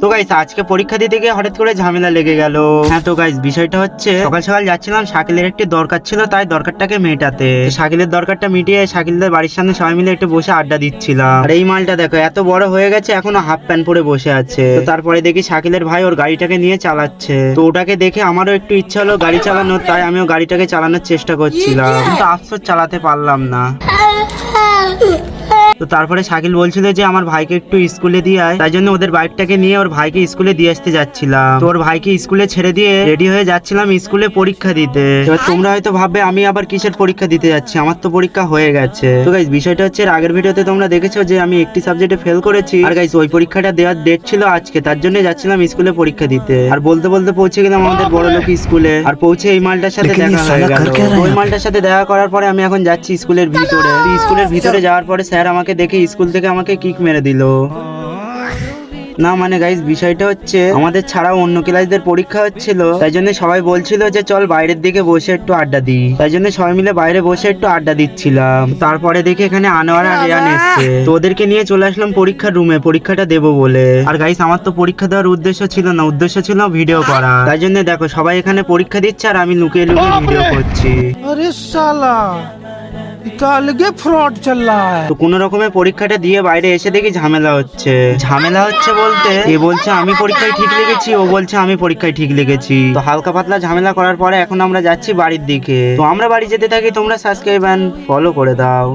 তো গাইস আজকে পরীক্ষা দিতে গিয়ে হঠাৎ করে ঝামেলা লেগে গেল। হ্যাঁ তো গাইস বিষয়টা হচ্ছে সকাল সকাল যাচ্ছিলাম, শাকিলের একটি দরকার ছিল, তাই দরকারটাকে মেটাতে। শাকিলের দরকারটা মিটিয়ে শাকিলদের বাড়ির সামনে সবাই মিলে একটু বসে আড্ডা দিচ্ছিলাম। আর এই মালটা দেখো এত বড় হয়ে গেছে, এখনো হাফ প্যান্ট পরে বসে আছে। তো তারপরে দেখি শাকিলের ভাই ওর গাড়িটাকে নিয়ে চালাচ্ছে। তো ওটাকে দেখে আমারও একটু ইচ্ছা হলো গাড়ি চালানোর, তাই আমিও গাড়িটাকে চালানোর চেষ্টা করছিলাম, কিন্তু আফসোস চালাতে পারলাম না। তো তারপরে শাকিল বলছিল যে আমার ভাইকে একটু স্কুলে দিয়ে আয়, তাই জন্য ওদের বাইকটাকে নিয়ে ওর ভাইকে স্কুলে দিয়ে আসতে যাচ্ছিলাম। তো ওর ভাইকে স্কুলে ছেড়ে দিয়ে রেডি হয়ে যাচ্ছিলাম স্কুলে পরীক্ষা দিতে। এবার তোমরা হয়তো ভাববে আমি আবার কিসের পরীক্ষা দিতে যাচ্ছি, আমার তো পরীক্ষা হয়ে গেছে। তো গাইস বিষয়টা হচ্ছে এর আগের ভিডিওতে তোমরা দেখেছো যে আমি একটি সাবজেক্টে ফেল করেছি। আর গাইস ওই পরীক্ষাটা দেওয়ার ডেট ছিল আজকে, তার জন্য যাচ্ছিলাম স্কুলে পরীক্ষা দিতে। আর বলতে বলতে পৌঁছে গেলাম আমাদের বড়লোক স্কুলে। আর পৌঁছে এই মালটার সাথে দেখা হয়ে গেল। ওই মালটার সাথে দেখা করার পরে আমি এখন যাচ্ছি স্কুলের ভিতরে। স্কুলের ভিতরে যাওয়ার পরে স্যার আমাকে দেখে স্কুল থেকে আমাকে কিক মেরে দিল। না মানে গাইস বিষয়টা হচ্ছে আমাদের ছাড়াও অন্য ক্লাসদের পরীক্ষা হচ্ছিল, তাই জন্য সবাই বলছিল যে চল বাইরের দিকে বসে একটু আড্ডা দিই। তাই জন্য সবাই মিলে বাইরে বসে একটু আড্ডা দিচ্ছিলাম। তারপরে দেখি এখানে আনোয়ার আর রেয়ান এসছে। তো ওদেরকে নিয়ে চলে আসলাম পরীক্ষার রুমে পরীক্ষাটা দেবো বলে। আর গাইস আমার তো পরীক্ষা দেওয়ার উদ্দেশ্য ছিল না, উদ্দেশ্য ছিল ভিডিও করা। তাই জন্য দেখো সবাই এখানে পরীক্ষা দিচ্ছে আর আমি লুকিয়ে লুকিয়ে ভিডিও করছি। अरे साला अलगे फ्रॉड चल रहा है। তো কোন রকমে পরীক্ষাটা দিয়ে বাইরে এসে দেখি ঝামেলা হচ্ছে। ঝামেলা হচ্ছে বলতে এ বলছে আমি পরীক্ষায় ঠিক লিখেছি, ও বলছে আমি পরীক্ষায় ঠিক লিখেছি। তো হালকা পাতলা ঝামেলা করার পরে এখন আমরা যাচ্ছি বাড়ির দিকে। তো আমরা বাড়ি যেতে থাকি, তোমরা সাবস্ক্রাইব এন্ড ফলো করে দাও।